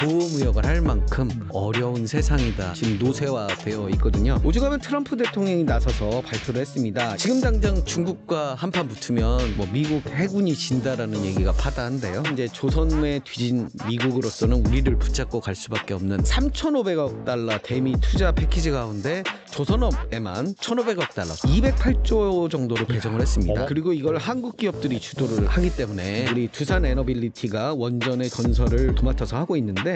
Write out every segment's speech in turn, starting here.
보호무역을 할 만큼 어려운 세상이다. 지금 노쇠화되어 있거든요. 오죽하면 트럼프 대통령이 나서서 발표를 했습니다. 지금 당장 중국과 한판 붙으면 미국 해군이 진다라는 얘기가 파다한데요. 이제 조선에 뒤진 미국으로서는 우리를 붙잡고 갈 수밖에 없는 3,500억 달러 대미 투자 패키지 가운데 조선업에만 1,500억 달러, 208조 정도로 배정을 했습니다. 그리고 이걸 한국 기업들이 주도를 하기 때문에 우리 두산 에너빌리티가 원전의 건설을 도맡아서 하고 있는데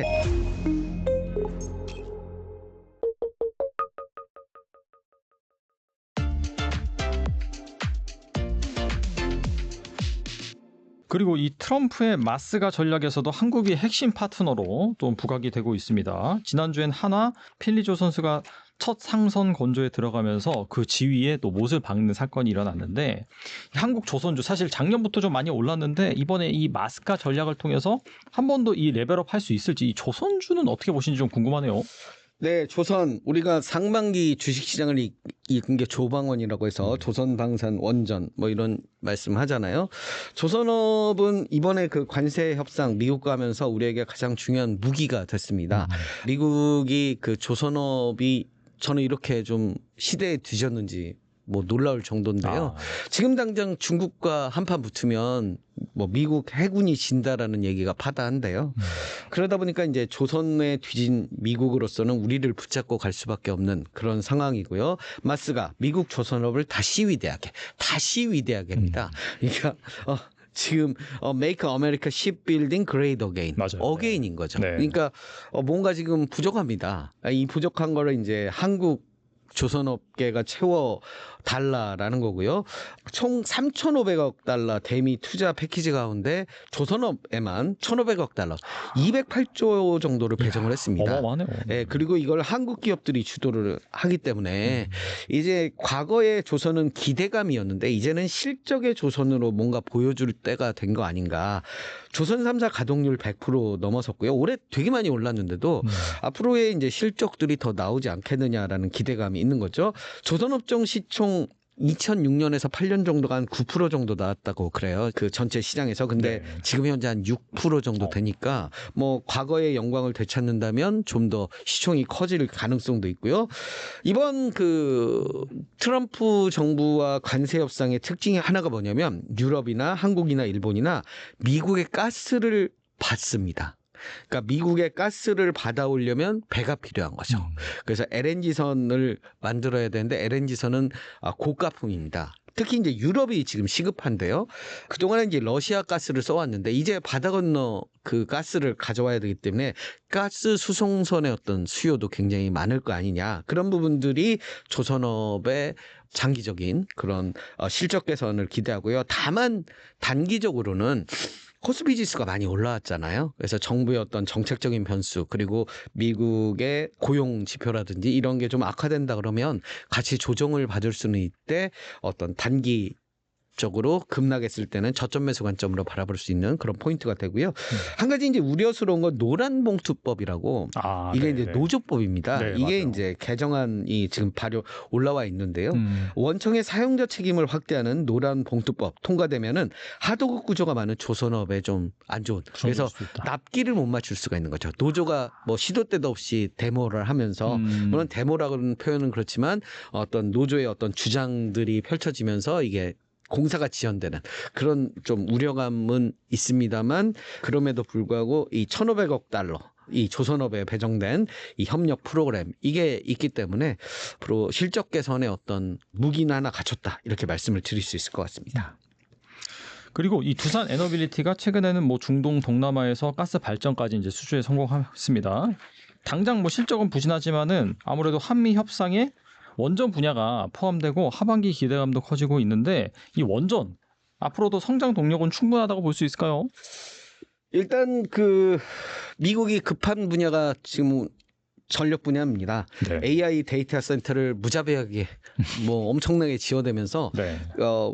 그리고 이 트럼프의 마스가 전략에서도 한국이 핵심 파트너로 또 부각이 되고 있습니다. 지난주엔 한화 필리조 선수가 첫 상선 건조에 들어가면서 그 지위에 또 못을 박는 사건이 일어났는데, 한국 조선주 사실 작년부터 좀 많이 올랐는데 이번에 이 마스카 전략을 통해서 한 번 더 이 레벨업 할 수 있을지, 이 조선주는 어떻게 보시는지 좀 궁금하네요. 네, 조선 우리가 상반기 주식시장을 이끈 게 조방원이라고 해서 조선방산 원전 이런 말씀 하잖아요. 조선업은 이번에 그 관세 협상 미국과 하면서 우리에게 가장 중요한 무기가 됐습니다. 미국이 그 조선업이 저는 이렇게 좀 시대에 뒤졌는지 놀라울 정도인데요. 지금 당장 중국과 한판 붙으면 미국 해군이 진다라는 얘기가 파다한데요. 그러다 보니까 이제 조선에 뒤진 미국으로서는 우리를 붙잡고 갈 수밖에 없는 그런 상황이고요. 마스가 미국 조선업을 다시 위대하게 합니다. 그러니까 지금 Make America Shipbuilding Great Again, 어게인인 거죠. 네. 그러니까 뭔가 지금 부족합니다. 이 부족한 거를 이제 한국 조선업계가 채워 달라라는 거고요. 총 3,500억 달러 대미 투자 패키지 가운데 조선업에만 1,500억 달러, 208조 정도를 배정을 했습니다. 어마어마하네요. 네, 그리고 이걸 한국 기업들이 주도를 하기 때문에 이제 과거의 조선은 기대감이었는데 이제는 실적의 조선으로 뭔가 보여줄 때가 된 거 아닌가. 조선 3사 가동률 100% 넘어섰고요. 올해 되게 많이 올랐는데도 앞으로의 이제 실적들이 더 나오지 않겠느냐라는 기대감이 있는 거죠. 조선업종 시총 2006년에서 8년 정도가 한 9% 정도 나왔다고 그래요. 그 전체 시장에서. 근데 지금 현재 한 6% 정도 되니까 과거의 영광을 되찾는다면 좀 더 시총이 커질 가능성도 있고요. 이번 그 트럼프 정부와 관세 협상의 특징이 하나가 뭐냐면 유럽이나 한국이나 일본이나 미국의 가스를 받습니다. 그러니까 미국의 가스를 받아오려면 배가 필요한 거죠. 그래서 LNG선을 만들어야 되는데 LNG선은 고가품입니다. 특히 이제 유럽이 지금 시급한데요. 그동안에 이제 러시아 가스를 써왔는데 이제 바다 건너 그 가스를 가져와야 되기 때문에 가스 수송선의 어떤 수요도 굉장히 많을 거 아니냐. 그런 부분들이 조선업의 장기적인 그런 실적 개선을 기대하고요. 다만 단기적으로는 코스피 지수가 많이 올라왔잖아요. 그래서 정부의 어떤 정책적인 변수 그리고 미국의 고용 지표라든지 이런 게 좀 악화된다 그러면 같이 조정을 받을 수는 있대 어떤 단기 적으로 급락했을 때는 저점 매수 관점으로 바라볼 수 있는 그런 포인트가 되고요. 한 가지 이제 우려스러운 건 노란 봉투법이라고 이게 이제 노조법입니다. 이게 맞아요. 이제 개정안이 지금 발효 올라와 있는데요. 원청의 사용자 책임을 확대하는 노란 봉투법 통과되면은 하도급 구조가 많은 조선업에 좀 안 좋은. 그래서 납기를 못 맞출 수가 있는 거죠. 노조가 시도 때도 없이 데모를 하면서 물론 데모라고는 표현은 그렇지만 어떤 노조의 어떤 주장들이 펼쳐지면서 이게 공사가 지연되는 그런 좀 우려감은 있습니다만 그럼에도 불구하고 이 1,500억 달러 이 조선업에 배정된 이 협력 프로그램 이게 있기 때문에 앞으로 실적 개선의 어떤 무기는 하나 갖췄다 이렇게 말씀을 드릴 수 있을 것 같습니다. 그리고 이 두산 에너빌리티가 최근에는 중동 동남아에서 가스 발전까지 이제 수주에 성공했습니다. 당장 실적은 부진하지만은 아무래도 한미 협상에 원전 분야가 포함되고 하반기 기대감도 커지고 있는데 이 원전 앞으로도 성장 동력은 충분하다고 볼 수 있을까요? 일단 미국이 급한 분야가 지금 전력 분야입니다. 네. AI 데이터 센터를 무자비하게 엄청나게 지어대면서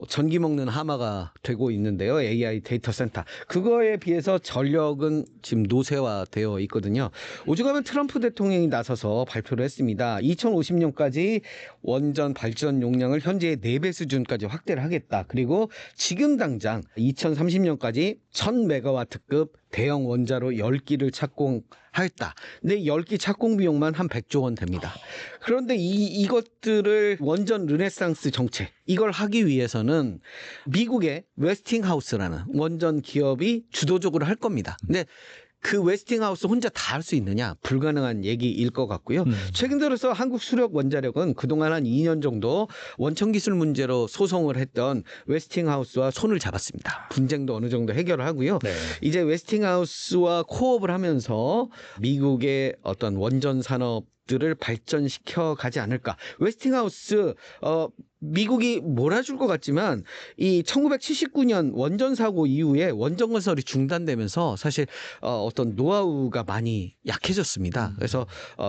전기 먹는 하마가 되고 있는데요. AI 데이터 센터. 그거에 비해서 전력은 지금 노쇠화되어 있거든요. 오죽하면 트럼프 대통령이 나서서 발표를 했습니다. 2050년까지 원전 발전 용량을 현재의 4배 수준까지 확대를 하겠다. 그리고 지금 당장 2030년까지 1000메가와트급 대형 원자로 10기를 착공하였다. 근데 10기 착공 비용만 한 100조 원 됩니다. 그런데 이것들을 원전 르네상스 정책 이걸 하기 위해서는 미국의 웨스팅하우스라는 원전 기업이 주도적으로 할 겁니다. 근데 그 웨스팅하우스 혼자 다 할 수 있느냐? 불가능한 얘기일 것 같고요. 최근 들어서 한국수력원자력은 그동안 한 2년 정도 원천 기술 문제로 소송을 했던 웨스팅하우스와 손을 잡았습니다. 분쟁도 어느 정도 해결을 하고요. 네. 이제 웨스팅하우스와 코업을 하면서 미국의 어떤 원전 산업들을 발전시켜 가지 않을까. 웨스팅하우스 미국이 몰아줄 것 같지만 이 1979년 원전 사고 이후에 원전 건설이 중단되면서 사실 어떤 노하우가 많이 약해졌습니다. 그래서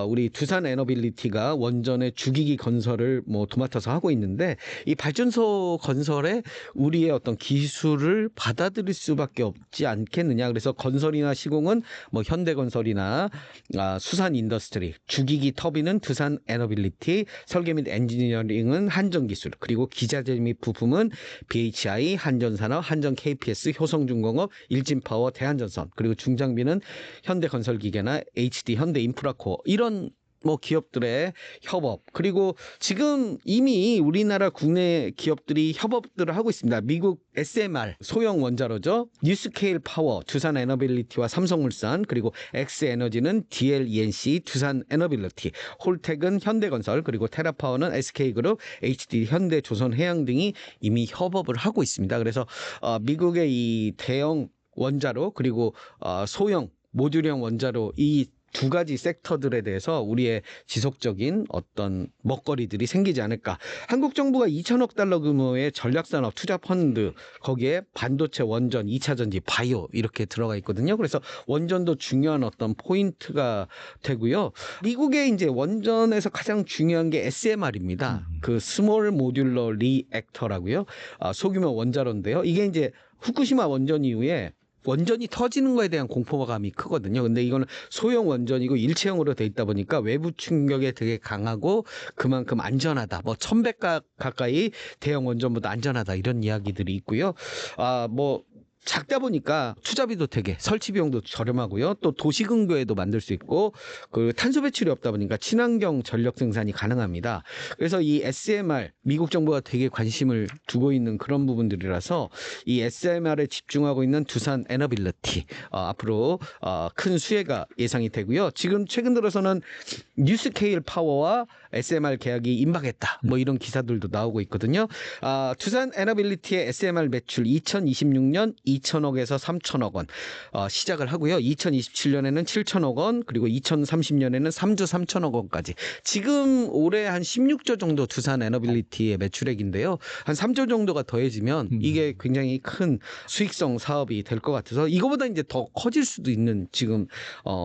우리 두산 에너빌리티가 원전의 주기기 건설을 뭐 도맡아서 하고 있는데 이 발전소 건설에 우리의 어떤 기술을 받아들일 수밖에 없지 않겠느냐. 그래서 건설이나 시공은 뭐 현대건설이나 수산 인더스트리, 주기기 터빈은 두산 에너빌리티, 설계 및 엔지니어링은 한전기술, 그리고 기자재 및 부품은 BHI, 한전산업, 한전 KPS, 효성중공업, 일진파워, 대한전선, 그리고 중장비는 현대건설기계나 HD 현대인프라코어 이런 뭐 기업들의 협업, 그리고 지금 이미 우리나라 국내 기업들이 협업들을 하고 있습니다. 미국 SMR 소형 원자로죠. 뉴스케일 파워 두산 에너빌리티와 삼성물산, 그리고 엑스에너지는 DLENC 두산 에너빌리티, 홀텍은 현대건설, 그리고 테라파워는 SK그룹, HD 현대조선해양 등이 이미 협업을 하고 있습니다. 그래서 미국의 이 대형 원자로 그리고 소형 모듈형 원자로 이 두 가지 섹터들에 대해서 우리의 지속적인 어떤 먹거리들이 생기지 않을까. 한국 정부가 2천억 달러 규모의 전략산업 투자 펀드, 거기에 반도체, 원전, 2차 전지, 바이오 이렇게 들어가 있거든요. 그래서 원전도 중요한 어떤 포인트가 되고요. 미국의 이제 원전에서 가장 중요한 게 SMR입니다. 그 스몰 모듈러 리액터라고요. 소규모 원자로인데요. 이게 이제 후쿠시마 원전 이후에 원전이 터지는 거에 대한 공포감이 크거든요. 근데 이거는 소형 원전이고 일체형으로 돼 있다 보니까 외부 충격에 되게 강하고 그만큼 안전하다. 뭐 1000배 가까이 대형 원전보다 안전하다. 이런 이야기들이 있고요. 뭐 작다 보니까 투자비도 되게 설치 비용도 저렴하고요. 또 도시 근교에도 만들 수 있고 그 탄소 배출이 없다 보니까 친환경 전력 생산이 가능합니다. 그래서 이 SMR 미국 정부가 되게 관심을 두고 있는 그런 부분들이라서 이 SMR에 집중하고 있는 두산 에너빌리티 앞으로 큰 수혜가 예상이 되고요. 지금 최근 들어서는 뉴스케일 파워와 SMR 계약이 임박했다. 뭐 이런 기사들도 나오고 있거든요. 두산 에너빌리티의 SMR 매출 2026년 2천억에서 3천억 원 시작을 하고요. 2027년에는 7천억 원, 그리고 2030년에는 3조 3천억 원까지. 지금 올해 한 16조 정도 두산 에너빌리티의 매출액인데요. 한 3조 정도가 더해지면 이게 굉장히 큰 수익성 사업이 될 것 같아서 이거보다 이제 더 커질 수도 있는 지금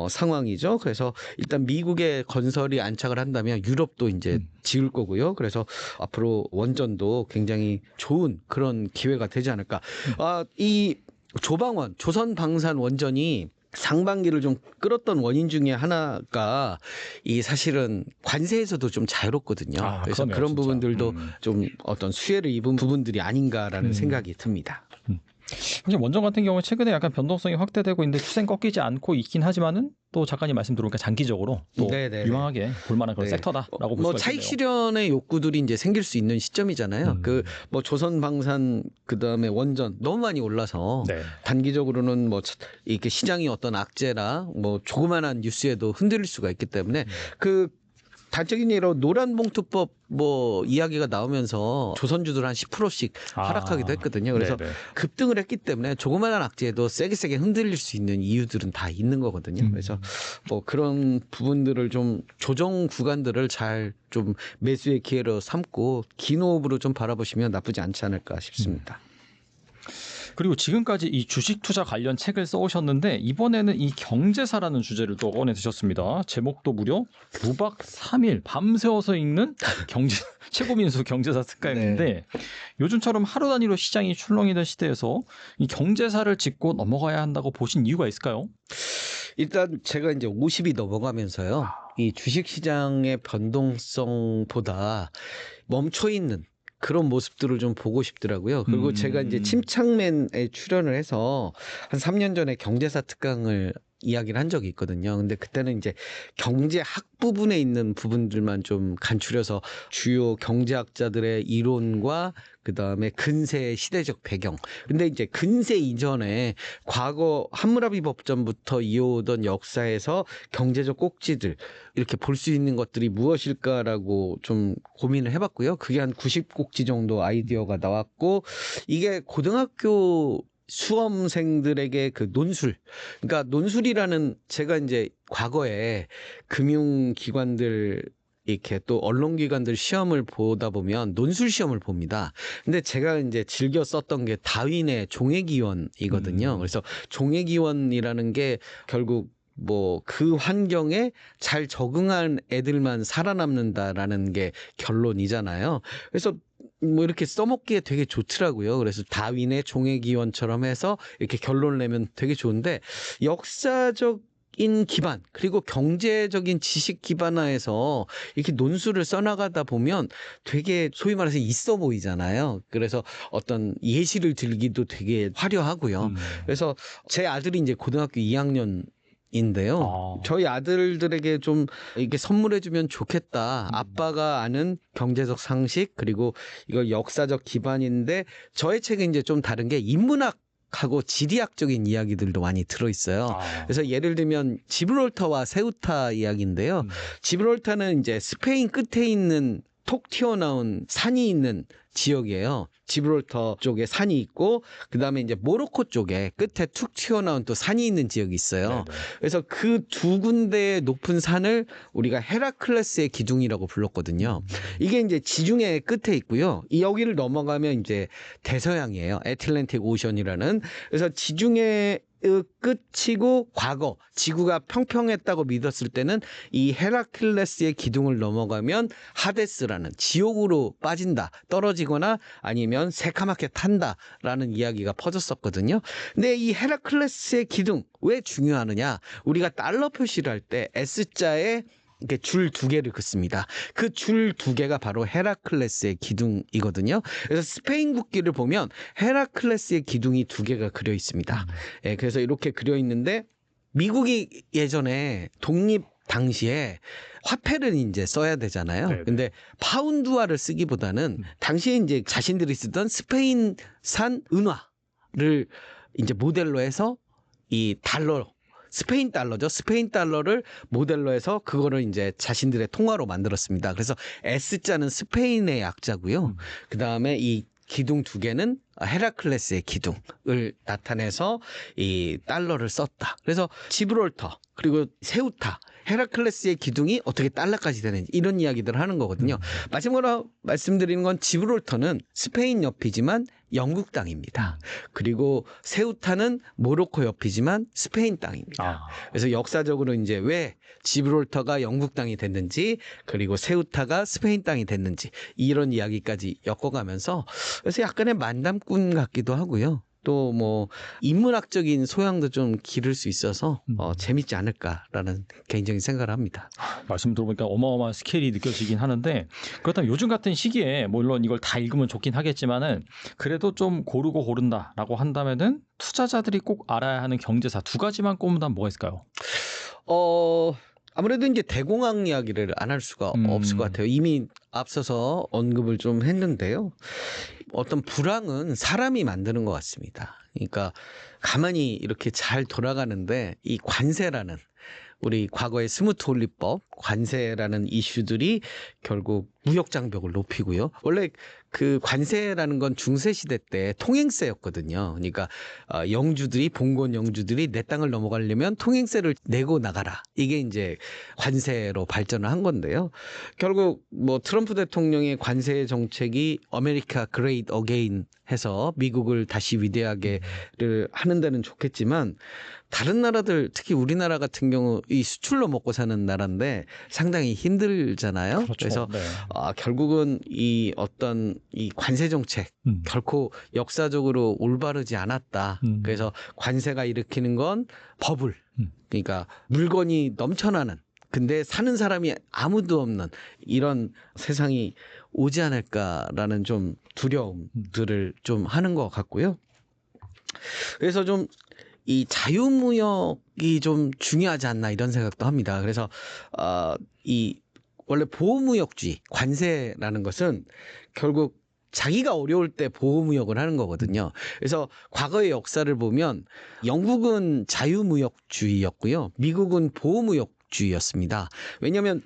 상황이죠. 그래서 일단 미국의 건설이 안착을 한다면 유럽도 이제 지을 거고요. 그래서 앞으로 원전도 굉장히 좋은 그런 기회가 되지 않을까. 이 조방원, 조선방산 원전이 상반기를 좀 끌었던 원인 중에 하나가 이 사실은 관세에서도 좀 자유롭거든요. 그래서 그러네요, 그런 진짜. 부분들도 좀 어떤 수혜를 입은 부분들이 아닌가라는 생각이 듭니다. 사실 원전 같은 경우는 최근에 약간 변동성이 확대되고 있는데 추세는 꺾이지 않고 있긴 하지만은 또 작가님 말씀 들어보니까 장기적으로 또 네네네. 유망하게 볼만한 그런 섹터다라고 볼 뭐 수가 차익 있겠네요. 실현의 욕구들이 이제 생길 수 있는 시점이잖아요. 그 뭐 조선방산 그다음에 원전 너무 많이 올라서 네. 단기적으로는 뭐 이렇게 시장이 어떤 악재라 뭐 조그만한 뉴스에도 흔들릴 수가 있기 때문에 그 단적인 예로 노란봉투법 뭐 이야기가 나오면서 조선주들 한 10%씩 하락하기도 했거든요. 그래서 네네. 급등을 했기 때문에 조그마한 악재에도 세게 흔들릴 수 있는 이유들은 다 있는 거거든요. 그래서 뭐 그런 부분들을 좀 조정 구간들을 잘 좀 매수의 기회로 삼고 긴 호흡으로 좀 바라보시면 나쁘지 않지 않을까 싶습니다. 그리고 지금까지 이 주식 투자 관련 책을 써오셨는데 이번에는 이 경제사라는 주제를 또 꺼내 드셨습니다. 제목도 무려 무박 3일 밤새워서 읽는 최고민수 경제사 특강인데 요즘처럼 하루 단위로 시장이 출렁이던 시대에서 이 경제사를 짚고 넘어가야 한다고 보신 이유가 있을까요? 일단 제가 이제 50이 넘어가면서요. 이 주식 시장의 변동성보다 멈춰 있는 그런 모습들을 좀 보고 싶더라고요. 그리고 제가 이제 침착맨에 출연을 해서 한 3년 전에 경제사 특강을 이야기를 한 적이 있거든요. 근데 그때는 이제 경제학 부분에 있는 부분들만 좀 간추려서 주요 경제학자들의 이론과 그다음에 근세의 시대적 배경. 근데 이제 근세 이전에 과거 함무라비 법전부터 이어오던 역사에서 경제적 꼭지들 이렇게 볼 수 있는 것들이 무엇일까라고 좀 고민을 해봤고요. 그게 한 90꼭지 정도 아이디어가 나왔고 이게 고등학교 수험생들에게 그 논술, 그러니까 논술이라는 제가 이제 과거에 금융기관들 이렇게 또 언론기관들 시험을 보다 보면 논술 시험을 봅니다. 근데 제가 이제 즐겨 썼던 게 다윈의 종회기원이거든요. 그래서 종회기원이라는 게 결국 뭐 그 환경에 잘 적응한 애들만 살아남는다라는 게 결론이잖아요. 그래서 뭐 이렇게 써먹기에 되게 좋더라고요. 그래서 다윈의 종회기원처럼 해서 이렇게 결론을 내면 되게 좋은데 역사적인 기반 그리고 경제적인 지식 기반화해서 이렇게 논술을 써나가다 보면 되게 소위 말해서 있어 보이잖아요. 그래서 어떤 예시를 들기도 되게 화려하고요. 그래서 제 아들이 이제 고등학교 2학년 인데요. 저희 아들들에게 좀 이렇게 선물해주면 좋겠다. 아빠가 아는 경제적 상식 그리고 이거 역사적 기반인데 저의 책은 이제 좀 다른 게 인문학하고 지리학적인 이야기들도 많이 들어있어요. 그래서 예를 들면 지브롤터와 세우타 이야기인데요. 지브롤터는 이제 스페인 끝에 있는 톡 튀어나온 산이 있는 지역이에요. 지브롤터 쪽에 산이 있고 그다음에 이제 모로코 쪽에 끝에 툭 튀어나온 또 산이 있는 지역이 있어요. 네네. 그래서 그 두 군데의 높은 산을 우리가 헤라클레스의 기둥이라고 불렀거든요. 이게 이제 지중해 끝에 있고요. 여기를 넘어가면 이제 대서양이에요. 애틀랜틱 오션이라는. 그래서 지중해 끝이고 과거 지구가 평평했다고 믿었을 때는 이 헤라클레스의 기둥을 넘어가면 하데스라는 지옥으로 빠진다, 떨어지거나 아니면 새카맣게 탄다라는 이야기가 퍼졌었거든요. 근데 이 헤라클레스의 기둥 왜 중요하느냐? 우리가 달러 표시를 할 때 S자에 이렇게 줄 두 개를 긋습니다. 그 줄 두 개가 바로 헤라클레스의 기둥이거든요. 그래서 스페인 국기를 보면 헤라클레스의 기둥이 두 개가 그려 있습니다. 예, 그래서 이렇게 그려 있는데 미국이 예전에 독립 당시에 화폐를 이제 써야 되잖아요. 네네. 근데 파운드화를 쓰기보다는 당시에 이제 자신들이 쓰던 스페인산 은화를 이제 모델로 해서 이 달러 스페인 달러죠. 스페인 달러를 모델로 해서 그거를 이제 자신들의 통화로 만들었습니다. 그래서 S자는 스페인의 약자고요. 그다음에 이 기둥 두 개는 헤라클레스의 기둥을 나타내서 이 달러를 썼다. 그래서 지브롤터 그리고 세우타 헤라클레스의 기둥이 어떻게 달러까지 되는지 이런 이야기들을 하는 거거든요. 마지막으로 말씀드리는 건 지브롤터는 스페인 옆이지만 영국 땅입니다. 그리고 세우타는 모로코 옆이지만 스페인 땅입니다. 그래서 역사적으로 이제 왜 지브롤터가 영국 땅이 됐는지 그리고 세우타가 스페인 땅이 됐는지 이런 이야기까지 엮어가면서 그래서 약간의 만담꾼 같기도 하고요. 또 뭐 인문학적인 소양도 좀 기를 수 있어서 재밌지 않을까라는 개인적인 생각을 합니다. 말씀 들어보니까 어마어마한 스케일이 느껴지긴 하는데 그렇다면 요즘 같은 시기에 물론 이걸 다 읽으면 좋긴 하겠지만은 그래도 좀 고르고 고른다라고 한다면은 투자자들이 꼭 알아야 하는 경제사 두 가지만 꼽는다면 뭐가 있을까요? 아무래도 이제 대공황 이야기를 안 할 수가 없을 것 같아요. 이미 앞서서 언급을 좀 했는데요. 어떤 불황은 사람이 만드는 것 같습니다. 그러니까 가만히 이렇게 잘 돌아가는데 이 관세라는 우리 과거의 스무트 올리법 관세라는 이슈들이 결국 무역 장벽을 높이고요. 원래 그 관세라는 건 중세 시대 때 통행세였거든요. 그러니까 영주들이 봉건 영주들이 내 땅을 넘어가려면 통행세를 내고 나가라. 이게 이제 관세로 발전을 한 건데요. 결국 뭐 트럼프 대통령의 관세 정책이 아메리카 그레이트 어게인 해서 미국을 다시 위대하게를 하는 데는 좋겠지만 다른 나라들 특히 우리나라 같은 경우 이 수출로 먹고 사는 나라인데 상당히 힘들잖아요. 그렇죠. 그래서 네. 결국은 이 어떤 이 관세 정책 결코 역사적으로 올바르지 않았다. 그래서 관세가 일으키는 건 버블. 그러니까 물건이 넘쳐나는 근데 사는 사람이 아무도 없는 이런 세상이 오지 않을까라는 좀 두려움들을 좀 하는 것 같고요. 그래서 좀 이 자유무역이 좀 중요하지 않나 이런 생각도 합니다. 그래서 이 원래 보호무역주의, 관세라는 것은 결국 자기가 어려울 때 보호무역을 하는 거거든요. 그래서 과거의 역사를 보면 영국은 자유무역주의였고요. 미국은 보호무역주의였습니다. 왜냐하면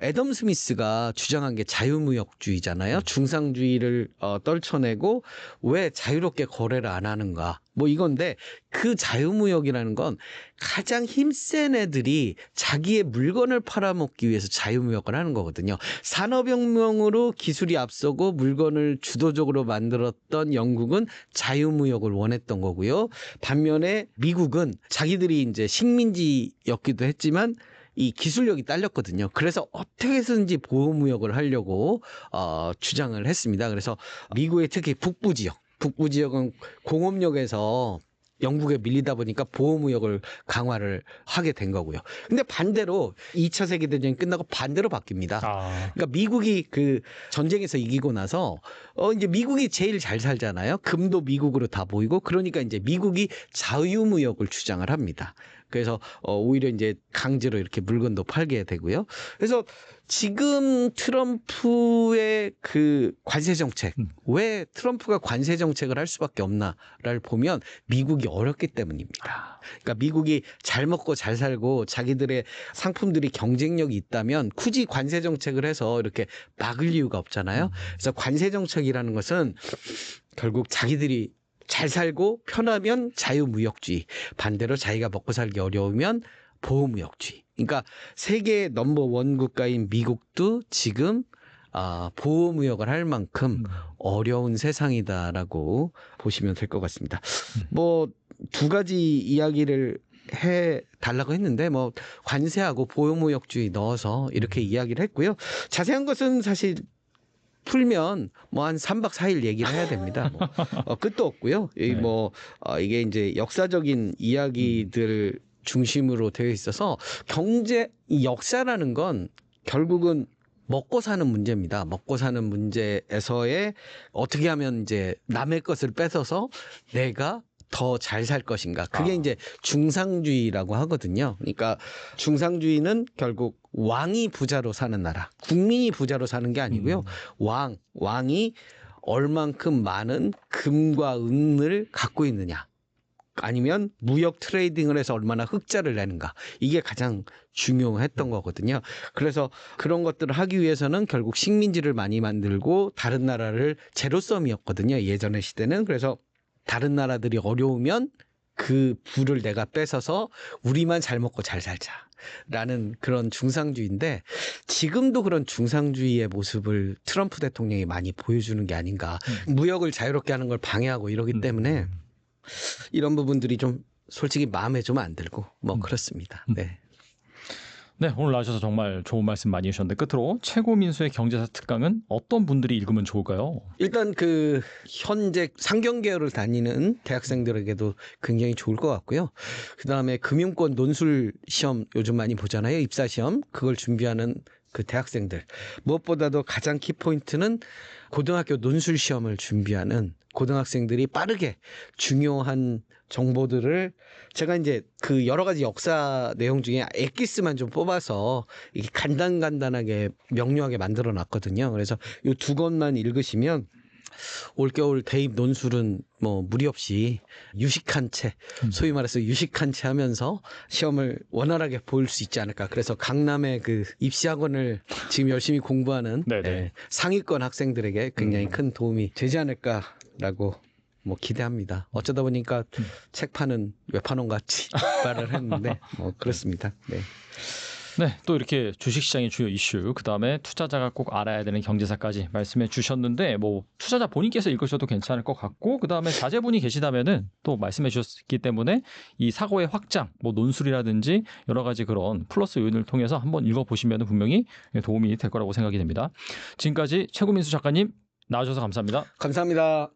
애덤 스미스가 주장한 게 자유무역주의잖아요. 중상주의를 떨쳐내고 왜 자유롭게 거래를 안 하는가. 뭐 이건데 그 자유무역이라는 건 가장 힘센 애들이 자기의 물건을 팔아먹기 위해서 자유무역을 하는 거거든요. 산업혁명으로 기술이 앞서고 물건을 주도적으로 만들었던 영국은 자유무역을 원했던 거고요. 반면에 미국은 자기들이 이제 식민지였기도 했지만 이 기술력이 딸렸거든요. 그래서 어떻게 해서든지 보호무역을 하려고 주장을 했습니다. 그래서 미국의 특히 북부 지역은 공업력에서 영국에 밀리다 보니까 보호무역을 강화를 하게 된 거고요. 근데 반대로 2차 세계대전이 끝나고 반대로 바뀝니다. 그러니까 미국이 그 전쟁에서 이기고 나서 이제 미국이 제일 잘 살잖아요. 금도 미국으로 다 모이고 그러니까 이제 미국이 자유무역을 주장을 합니다. 그래서 오히려 이제 강제로 이렇게 물건도 팔게 되고요. 그래서 지금 트럼프의 그 관세 정책, 왜 트럼프가 관세 정책을 할 수밖에 없나를 보면 미국이 어렵기 때문입니다. 그러니까 미국이 잘 먹고 잘 살고 자기들의 상품들이 경쟁력이 있다면 굳이 관세 정책을 해서 이렇게 막을 이유가 없잖아요. 그래서 관세 정책이라는 것은 결국 자기들이 잘 살고 편하면 자유무역주의, 반대로 자기가 먹고 살기 어려우면 보호무역주의. 그러니까 세계 넘버원 국가인 미국도 지금 보호무역을 할 만큼 어려운 세상이다라고 보시면 될 것 같습니다. 뭐 두 가지 이야기를 해 달라고 했는데 뭐 관세하고 보호무역주의 넣어서 이렇게 이야기를 했고요. 자세한 것은 사실 풀면 뭐 한 3박 4일 얘기를 해야 됩니다. 뭐 끝도 없고요. 이게 이제 역사적인 이야기들 중심으로 되어 있어서 이 역사라는 건 결국은 먹고 사는 문제입니다. 먹고 사는 문제에서의 어떻게 하면 이제 남의 것을 뺏어서 내가 더 잘 살 것인가. 그게 이제 중상주의라고 하거든요. 그러니까 중상주의는 결국 왕이 부자로 사는 나라, 국민이 부자로 사는 게 아니고요. 왕이 얼만큼 많은 금과 은을 갖고 있느냐. 아니면 무역 트레이딩을 해서 얼마나 흑자를 내는가. 이게 가장 중요했던 거거든요. 그래서 그런 것들을 하기 위해서는 결국 식민지를 많이 만들고 다른 나라를 제로섬이었거든요. 예전의 시대는. 그래서 다른 나라들이 어려우면 그 부를 내가 뺏어서 우리만 잘 먹고 잘 살자라는 그런 중상주의인데 지금도 그런 중상주의의 모습을 트럼프 대통령이 많이 보여주는 게 아닌가. 무역을 자유롭게 하는 걸 방해하고 이러기 때문에 이런 부분들이 좀 솔직히 마음에 좀 안 들고 뭐 그렇습니다. 네. 네, 오늘 나와주셔서 정말 좋은 말씀 많이 해주셨는데 끝으로 최고민수의 경제사 특강은 어떤 분들이 읽으면 좋을까요? 일단 그 현재 상경계열을 다니는 대학생들에게도 굉장히 좋을 것 같고요. 그다음에 금융권 논술 시험 요즘 많이 보잖아요. 입사 시험 그걸 준비하는 그 대학생들 무엇보다도 가장 키포인트는 고등학교 논술 시험을 준비하는 고등학생들이 빠르게 중요한 정보들을 제가 이제 그 여러 가지 역사 내용 중에 엑기스만 좀 뽑아서 이게 간단하게 명료하게 만들어 놨거든요. 그래서 이 두 권만 읽으시면 올겨울 대입 논술은 뭐 무리 없이 유식한 채 소위 말해서 유식한 채 하면서 시험을 원활하게 볼 수 있지 않을까. 그래서 강남의 그 입시학원을 지금 열심히 공부하는 상위권 학생들에게 굉장히 큰 도움이 되지 않을까라고 뭐 기대합니다. 어쩌다 보니까 책 파는 외판원 같이 말을 했는데 뭐 그렇습니다. 네. 네, 또 이렇게 주식시장의 주요 이슈, 그 다음에 투자자가 꼭 알아야 되는 경제사까지 말씀해 주셨는데, 뭐 투자자 본인께서 읽으셔도 괜찮을 것 같고, 그 다음에 자제분이 계시다면은 또 말씀해 주셨기 때문에 이 사고의 확장, 뭐 논술이라든지 여러 가지 그런 플러스 요인을 통해서 한번 읽어보시면 분명히 도움이 될 거라고 생각이 됩니다. 지금까지 최고민수 작가님 나와주셔서 감사합니다. 감사합니다.